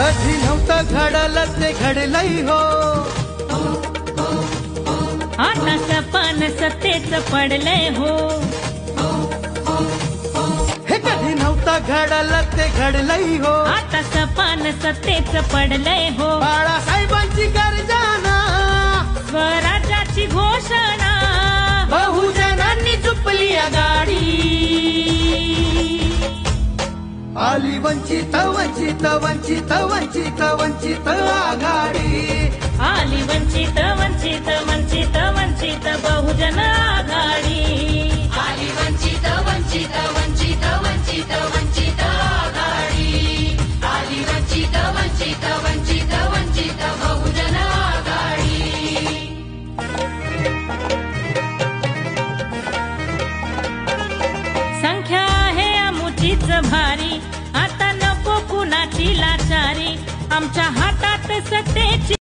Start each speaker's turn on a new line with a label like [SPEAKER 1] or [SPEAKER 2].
[SPEAKER 1] कधी नव्हतं घडलं ते घडलंय हो,
[SPEAKER 2] आता सपन सत्तेच पडलंय हो.
[SPEAKER 1] हे कधी नव्हतं घडलं ते घडलंय हो,
[SPEAKER 2] आता सपन सत्तेच पडलंय हो.
[SPEAKER 1] बाळासाहेबांची गर्जना,
[SPEAKER 2] स्वराज्याची घोषणा,
[SPEAKER 1] बहुजनांनी झुपली आघाडी. आली वंचित वंचित वंचित वंचित वंचित आघाडी.
[SPEAKER 2] आली वंचित वंचित वंचित वंचित बहुजन आघाडी.
[SPEAKER 3] आली वंचित वंचित वंचित वंचित वंचित आघाडी. आली वंचित वंचित वंचित वंचित बहुजन आघाडी.
[SPEAKER 2] संख्या आहे अमुचीच भारी, आता नको कुणाची लाचारी. आमच्या हातात सत्तेची